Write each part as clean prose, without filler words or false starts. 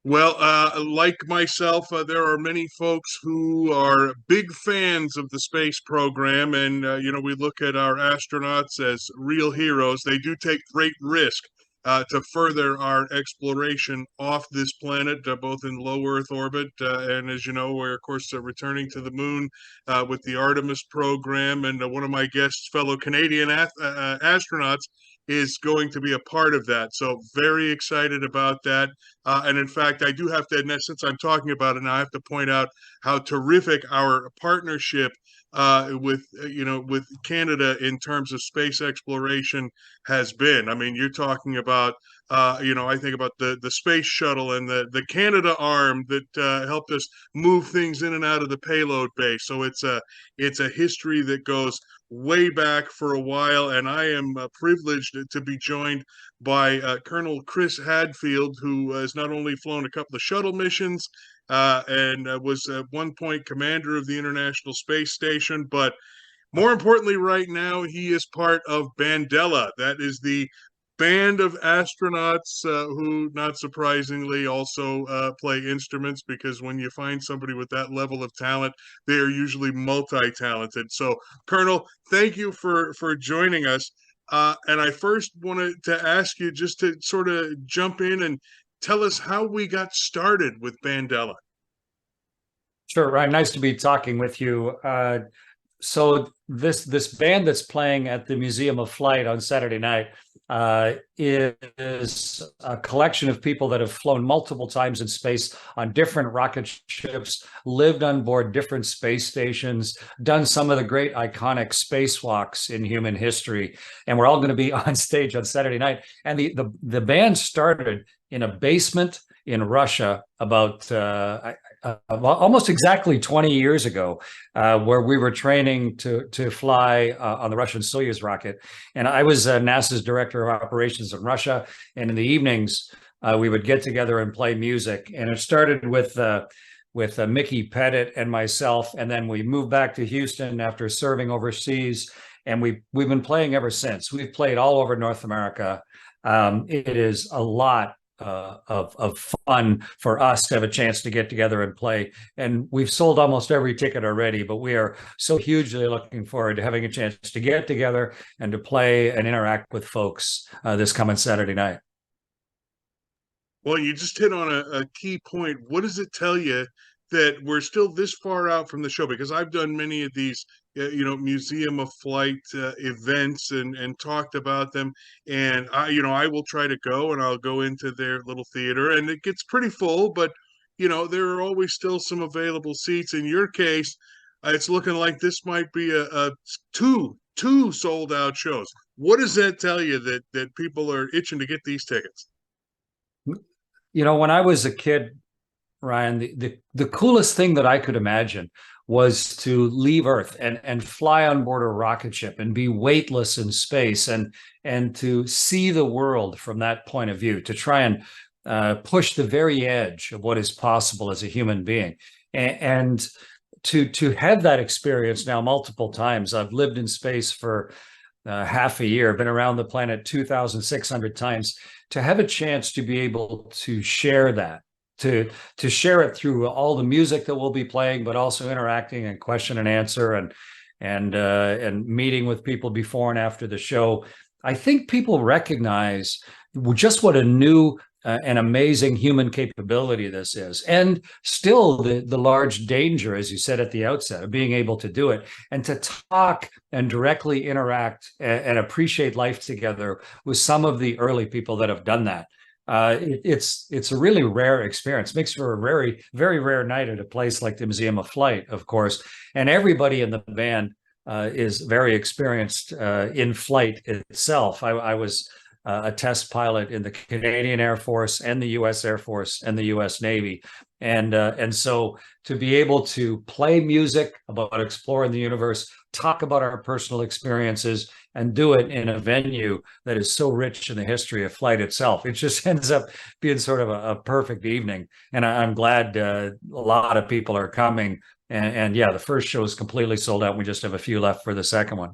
Well, like myself, there are many folks who are big fans of the space program, and we look at our astronauts as real heroes. They do take great risk to further our exploration off this planet, both in low Earth orbit, and as you know, we're of course returning to the moon with the Artemis program. And one of my guests, fellow Canadian astronauts, is going to be a part of that. So very excited about that. And in fact, I do have to admit, since I'm talking about it now, I have to point out how terrific our partnership with Canada in terms of space exploration has been. I mean, you're talking about I think about the space shuttle and the Canada arm that helped us move things in and out of the payload bay. So it's a history that goes way back for a while, and I am privileged to be joined by Colonel Chris Hadfield, who has not only flown a couple of shuttle missions and was at one point commander of the International Space Station, but more importantly, right now, he is part of Bandella. That is the band of astronauts who, not surprisingly, also play instruments, because when you find somebody with that level of talent, they are usually multi-talented. So, Colonel, thank you for joining us. And I first wanted to ask you just to sort of jump in and tell us how we got started with Bandella. Sure, Ryan. Nice to be talking with you. So this band that's playing at the Museum of Flight on Saturday night is a collection of people that have flown multiple times in space on different rocket ships, lived on board different space stations, done some of the great iconic spacewalks in human history, and we're all going to be on stage on Saturday night. And the band started in a basement in Russia about almost exactly 20 years ago, where we were training to fly on the Russian Soyuz rocket. And I was NASA's director of operations in Russia. And in the evenings, we would get together and play music. And it started with Mickey Pettit and myself. And then we moved back to Houston after serving overseas. And we've been playing ever since. We've played all over North America. It is a lot of fun for us to have a chance to get together and play. And we've sold almost every ticket already, but we are so hugely looking forward to having a chance to get together and to play and interact with folks this coming Saturday night. Well, you just hit on a key point. What does it tell you that we're still this far out from the show? Because I've done many of these, Museum of Flight events and talked about them. And I will try to go and I'll go into their little theater, and it gets pretty full, but there are always still some available seats. In your case, it's looking like this might be a two sold out shows. What does that tell you that people are itching to get these tickets? When I was a kid, Ryan, the coolest thing that I could imagine was to leave Earth and fly on board a rocket ship and be weightless in space and to see the world from that point of view, to try and push the very edge of what is possible as a human being. And to have that experience now multiple times. I've lived in space for half a year, been around the planet 2,600 times. To have a chance to be able to share that, to share it through all the music that we'll be playing, but also interacting and question and answer and meeting with people before and after the show. I think people recognize just what a new and amazing human capability this is, and still the large danger, as you said at the outset, of being able to do it and to talk and directly interact and appreciate life together with some of the early people that have done that. It's a really rare experience. Makes for a very, very rare night at a place like the Museum of Flight, of course. And everybody in the band is very experienced in flight itself. I was a test pilot in the Canadian Air Force and the U.S. Air Force and the U.S. Navy. And so to be able to play music about exploring the universe, talk about our personal experiences, and do it in a venue that is so rich in the history of flight itself, it just ends up being sort of a perfect evening. And I'm glad a lot of people are coming. And yeah, the first show is completely sold out. We just have a few left for the second one.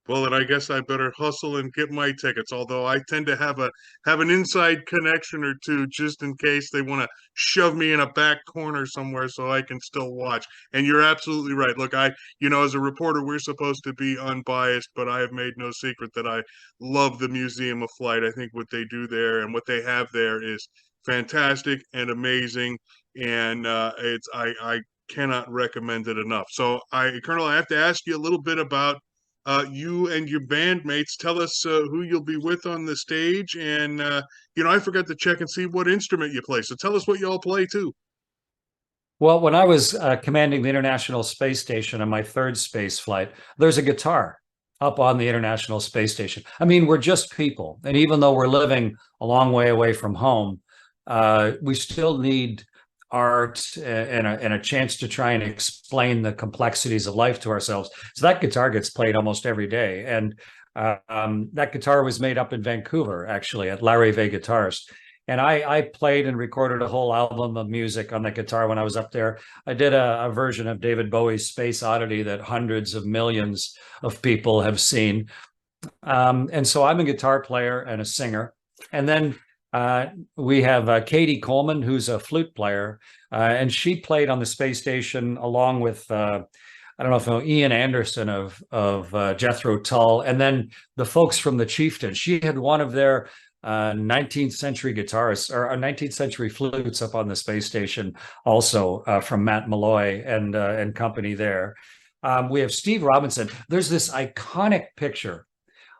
Well, then I guess I better hustle and get my tickets. Although I tend to have an inside connection or two, just in case they want to shove me in a back corner somewhere, so I can still watch. And you're absolutely right. Look, as a reporter, we're supposed to be unbiased, but I have made no secret that I love the Museum of Flight. I think what they do there and what they have there is fantastic and amazing. And it's I cannot recommend it enough. So, Colonel, I have to ask you a little bit about you and your bandmates. Tell us who you'll be with on the stage. And, I forgot to check and see what instrument you play. So tell us what you all play too. Well, when I was commanding the International Space Station on my third space flight, there's a guitar up on the International Space Station. I mean, we're just people. And even though we're living a long way away from home, we still need art and a chance to try and explain the complexities of life to ourselves. So that guitar gets played almost every day. And that guitar was made up in Vancouver, actually, at Larry Ve Guitars. And I played and recorded a whole album of music on the guitar when I was up there. I did a version of David Bowie's Space Oddity that hundreds of millions of people have seen. And so I'm a guitar player and a singer. And then we have Katie Coleman, who's a flute player, and she played on the space station along with I don't know if you know Ian Anderson of Jethro Tull, and then the folks from the Chieftains. She had one of their 19th century guitarists or 19th century flutes up on the space station, also from Matt Malloy and company there. We have Steve Robinson. There's this iconic picture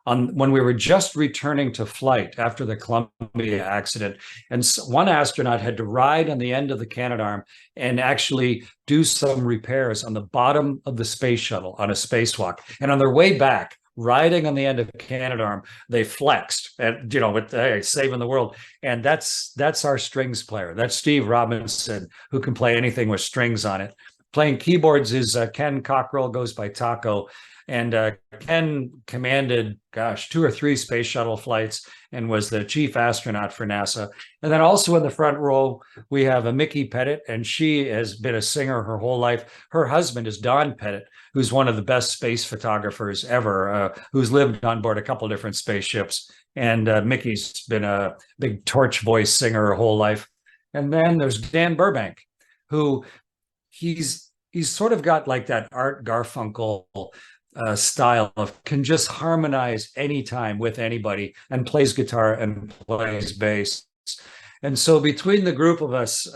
on when we were just returning to flight after the Columbia accident. And one astronaut had to ride on the end of the Canadarm and actually do some repairs on the bottom of the space shuttle on a spacewalk. And on their way back, riding on the end of Canadarm, they flexed and with saving the world. And that's our strings player. That's Steve Robinson, who can play anything with strings on it. Playing keyboards is Ken Cockrell, goes by Taco. And Ken commanded, 2 or 3 space shuttle flights and was the chief astronaut for NASA. And then also in the front row, we have a Mickey Pettit, and she has been a singer her whole life. Her husband is Don Pettit, who's one of the best space photographers ever, who's lived on board a couple different spaceships. And Mickey's been a big torch voice singer her whole life. And then there's Dan Burbank, who he's sort of got like that Art Garfunkel style of can just harmonize anytime with anybody and plays guitar and plays bass. And so between the group of us,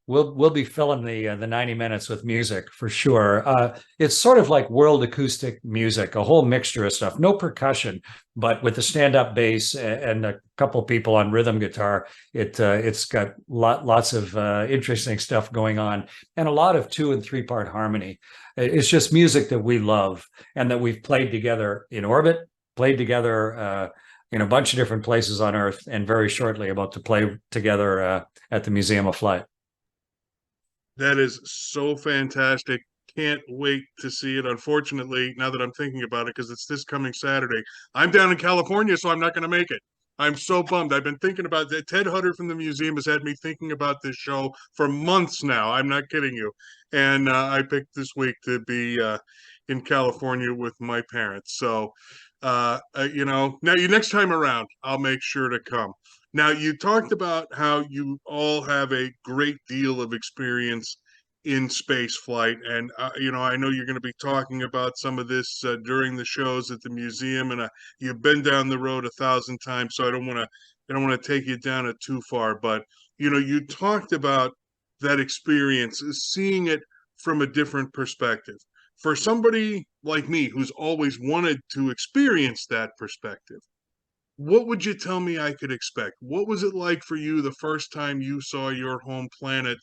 we'll be filling the 90 minutes with music for sure. It's sort of like world acoustic music, a whole mixture of stuff. No percussion, but with the stand-up bass and a couple people on rhythm guitar, it's got lots of interesting stuff going on, and a lot of 2- and 3-part harmony. It's just music that we love and that we've played together in orbit, played together in a bunch of different places on Earth, and very shortly about to play together at the Museum of Flight. That is so fantastic. Can't wait to see it. Unfortunately, now that I'm thinking about it, because it's this coming Saturday, I'm down in California, so I'm not going to make it. I'm so bummed. I've been thinking about that. Ted Hutter from the museum has had me thinking about this show for months now. I'm not kidding you. And I picked this week to be in California with my parents. So, now next time around, I'll make sure to come. Now, you talked about how you all have a great deal of experience in space flight, and I know you're going to be talking about some of this during the shows at the museum, and you've been down the road 1,000 times, so I don't want to take you down it too far. But you talked about that experience, seeing it from a different perspective. For somebody like me who's always wanted to experience that perspective, what would you tell me I could expect? What was it like for you the first time you saw your home planet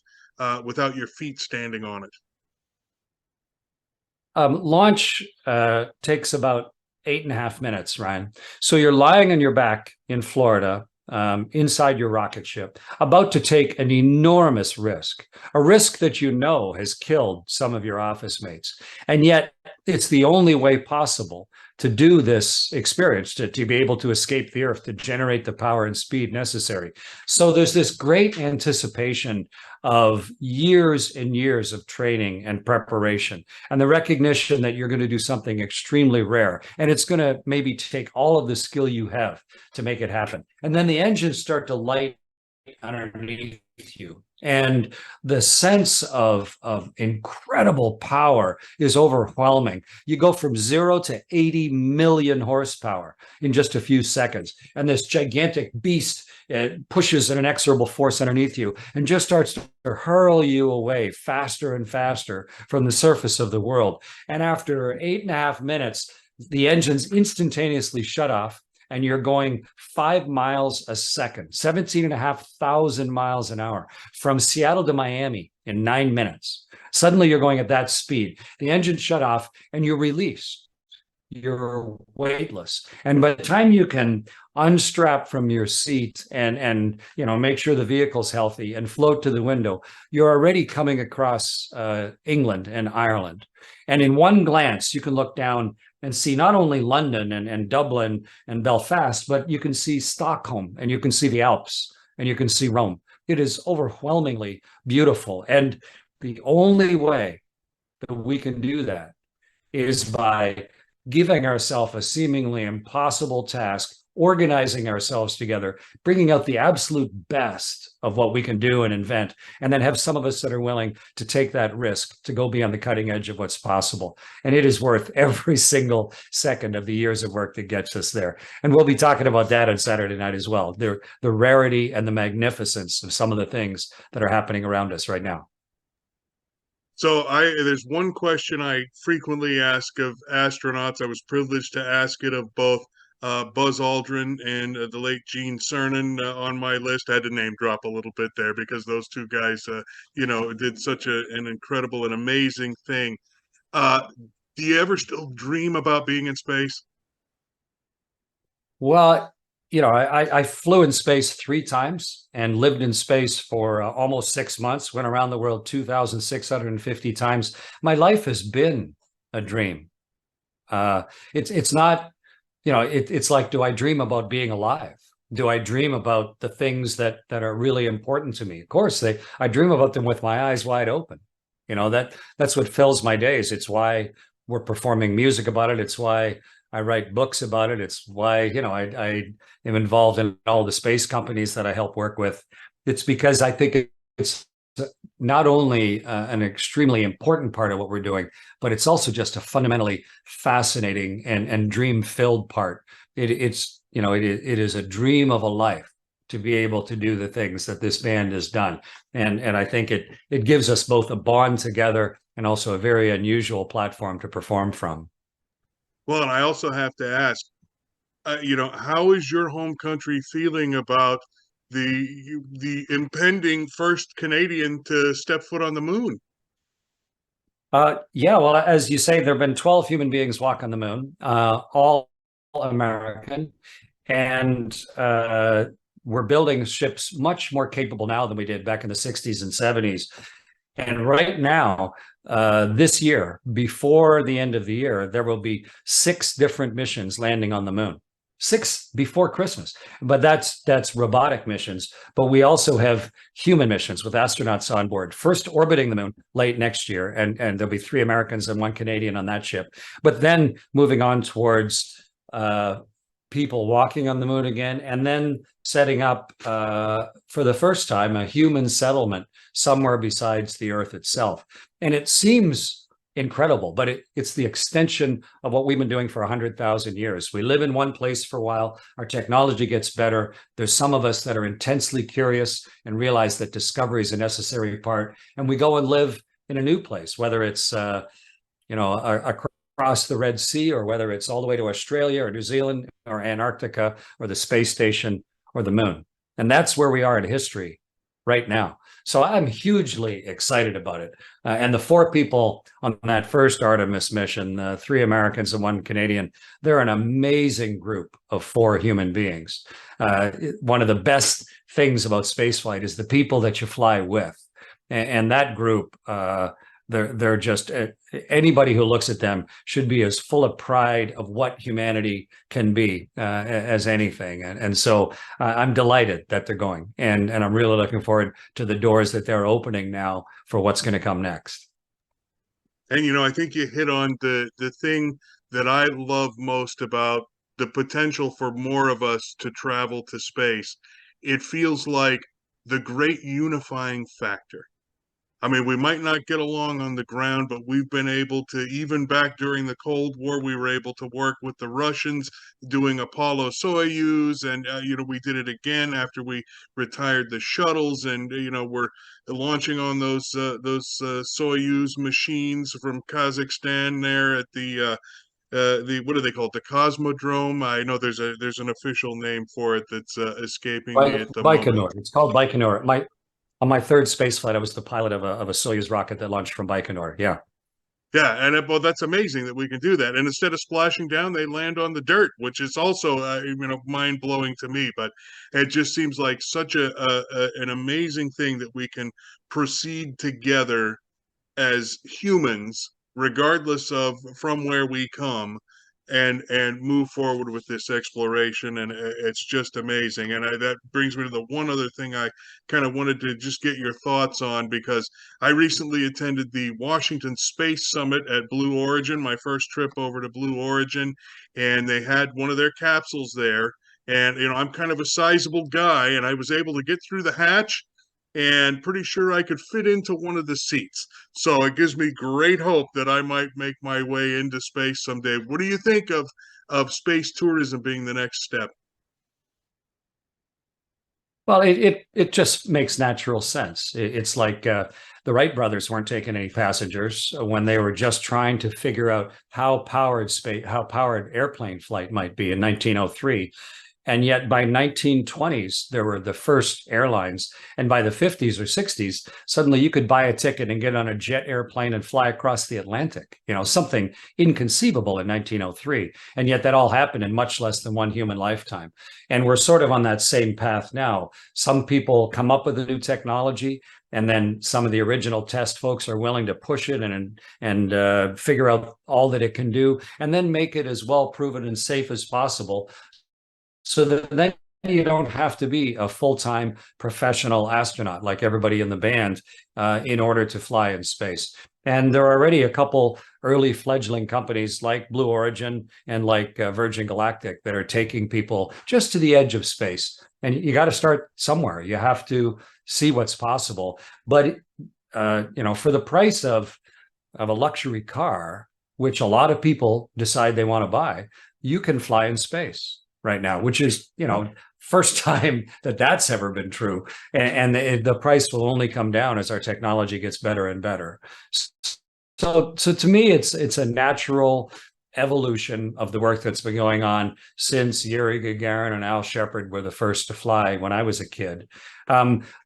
without your feet standing on it? Launch takes about 8.5 minutes, Ryan. So you're lying on your back in Florida, inside your rocket ship, about to take an enormous risk, a risk that has killed some of your office mates. And yet it's the only way possible to do this experience, to be able to escape the Earth, to generate the power and speed necessary. So there's this great anticipation of years and years of training and preparation, and the recognition that you're going to do something extremely rare, and it's going to maybe take all of the skill you have to make it happen. And then the engines start to light underneath you, and the sense of incredible power is overwhelming. You go from 0 to 80 million horsepower in just a few seconds, and this gigantic beast pushes an inexorable force underneath you and just starts to hurl you away faster and faster from the surface of the world. And after 8.5 minutes, the engines instantaneously shut off, and you're going 5 miles a second, 17,500 miles an hour from Seattle to Miami in 9 minutes. Suddenly you're going at that speed. The engine shut off and you're released. You're weightless. And by the time you can unstrap from your seat and make sure the vehicle's healthy and float to the window, you're already coming across England and Ireland. And in one glance, you can look down and see not only London and Dublin and Belfast, but you can see Stockholm, and you can see the Alps, and you can see Rome. It is overwhelmingly beautiful. And the only way that we can do that is by giving ourselves a seemingly impossible task, organizing ourselves together, bringing out the absolute best of what we can do and invent, and then have some of us that are willing to take that risk to go beyond the cutting edge of what's possible. And it is worth every single second of the years of work that gets us there. And we'll be talking about that on Saturday night as well, the rarity and the magnificence of some of the things that are happening around us right now. So there's one question I frequently ask of astronauts. I was privileged to ask it of both Buzz Aldrin and the late Gene Cernan on my list. I had to name drop a little bit there because those two guys, did such an incredible and amazing thing. Do you ever still dream about being in space? Well, I flew in space 3 times and lived in space for almost 6 months, went around the world 2,650 times. My life has been a dream. It's not, it's like, do I dream about being alive? Do I dream about the things that are really important to me? Of course, I dream about them with my eyes wide open. That's what fills my days. It's why we're performing music about it. It's why I write books about it. It's why, I am involved in all the space companies that I help work with. It's because I think it's not only an extremely important part of what we're doing, but it's also just a fundamentally fascinating and dream-filled part. It is a dream of a life to be able to do the things that this band has done. And I think it gives us both a bond together and also a very unusual platform to perform from. Well, and I also have to ask, how is your home country feeling about the impending first Canadian to step foot on the moon? Yeah, well, as you say, there have been 12 human beings walk on the moon, all American, and we're building ships much more capable now than we did back in the 60s and 70s. And right now, this year, before the end of the year, there will be 6 different missions landing on the moon. 6 before Christmas, but that's robotic missions. But we also have human missions with astronauts on board, first orbiting the moon late next year, and there'll be 3 Americans and 1 Canadian on that ship. But then moving on towards people walking on the moon again, and then setting up for the first time a human settlement somewhere besides the Earth itself. And it seems incredible, but it's the extension of what we've been doing for 100,000 years. We live in one place for a while, our technology gets better. There's some of us that are intensely curious and realize that discovery is a necessary part, and we go and live in a new place, whether it's across the Red Sea, or whether it's all the way to Australia or New Zealand or Antarctica or the space station or the moon. And that's where we are in history right now. So I'm hugely excited about it. And the 4 people on that first Artemis mission, 3 Americans and 1 Canadian, they're an amazing group of 4 human beings. One of the best things about spaceflight is the people that you fly with. And that group They're just anybody who looks at them should be as full of pride of what humanity can be as anything. And so I'm delighted that they're going, and I'm really looking forward to the doors that they're opening now for what's going to come next. And I think you hit on the thing that I love most about the potential for more of us to travel to space. It feels like the great unifying factor. I mean, we might not get along on the ground, but we've been able to, even back during the Cold War, we were able to work with the Russians doing Apollo Soyuz. And, we did it again after we retired the shuttles. And, we're launching on those Soyuz machines from Kazakhstan there at the what do they call it? The Cosmodrome. I know there's an official name for it that's escaping me at the moment. Baikonur. It's called Baikonur. On my third space flight, I was the pilot of a Soyuz rocket that launched from Baikonur. Yeah. Yeah, and well, that's amazing that we can do that. And instead of splashing down, they land on the dirt, which is also mind blowing to me. But it just seems like such an amazing thing that we can proceed together as humans, regardless of from where we come, and move forward with this exploration. And it's just amazing. And that brings me to the one other thing I kind of wanted to just get your thoughts on, because I recently attended the Washington Space Summit at Blue Origin, my first trip over to Blue Origin, and they had one of their capsules there. And I'm kind of a sizable guy, and I was able to get through the hatch and pretty sure I could fit into one of the seats. So it gives me great hope that I might make my way into space someday. What do you think of space tourism being the next step? Well, it just makes natural sense. It's like the Wright brothers weren't taking any passengers when they were just trying to figure out how powered airplane flight might be in 1903. And yet by 1920s, there were the first airlines. And by the 50s or 60s, suddenly you could buy a ticket and get on a jet airplane and fly across the Atlantic, something inconceivable in 1903. And yet that all happened in much less than one human lifetime. And we're sort of on that same path now. Some people come up with a new technology, and then some of the original test folks are willing to push it and figure out all that it can do, and then make it as well proven and safe as possible, so that then you don't have to be a full-time professional astronaut like everybody in the band in order to fly in space. And there are already a couple early fledgling companies like Blue Origin and like Virgin Galactic that are taking people just to the edge of space. And you got to start somewhere. You have to see what's possible. But for the price of a luxury car, which a lot of people decide they want to buy, you can fly in space right now, which is, first time that that's ever been true. And the price will only come down as our technology gets better and better. So to me, it's a natural evolution of the work that's been going on since Yuri Gagarin and Al Shepard were the first to fly when I was a kid.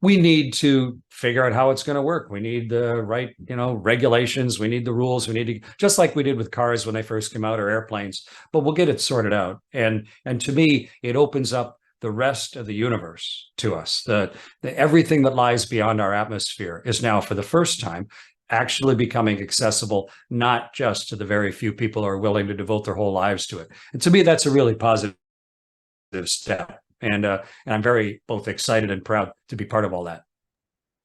We need to figure out how it's going to work. We need the right, regulations. We need the rules. We need to, just like we did with cars when they first came out, or airplanes, but we'll get it sorted out. And to me, it opens up the rest of the universe to us. The everything that lies beyond our atmosphere is now, for the first time, actually becoming accessible, not just to the very few people who are willing to devote their whole lives to it. And to me, that's a really positive step. And I'm very both excited and proud to be part of all that.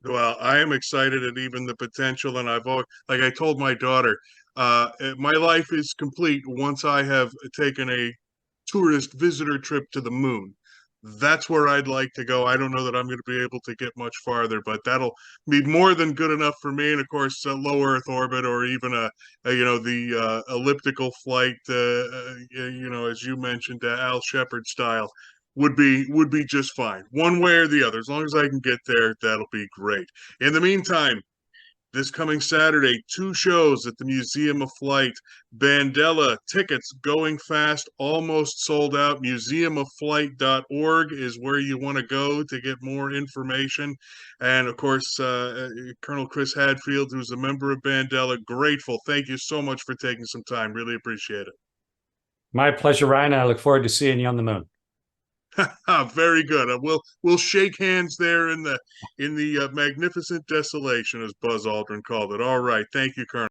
Well, I am excited at even the potential, and I've always, like I told my daughter, my life is complete once I have taken a tourist visitor trip to the moon. That's where I'd like to go. I don't know that I'm going to be able to get much farther, but that'll be more than good enough for me. And of course, a low Earth orbit, or even the elliptical flight, as you mentioned, Al Shepard style, would be just fine. One way or the other, as long as I can get there, that'll be great. In the meantime, this coming Saturday, 2 shows at the Museum of Flight. Bandella tickets going fast, almost sold out. Museumofflight.org is where you want to go to get more information. And of course, Colonel Chris Hadfield, who's a member of Bandella, grateful. Thank you so much for taking some time. Really appreciate it. My pleasure, Ryan. I look forward to seeing you on the moon. Very good. We'll shake hands there in the magnificent desolation, as Buzz Aldrin called it. All right. Thank you, Colonel.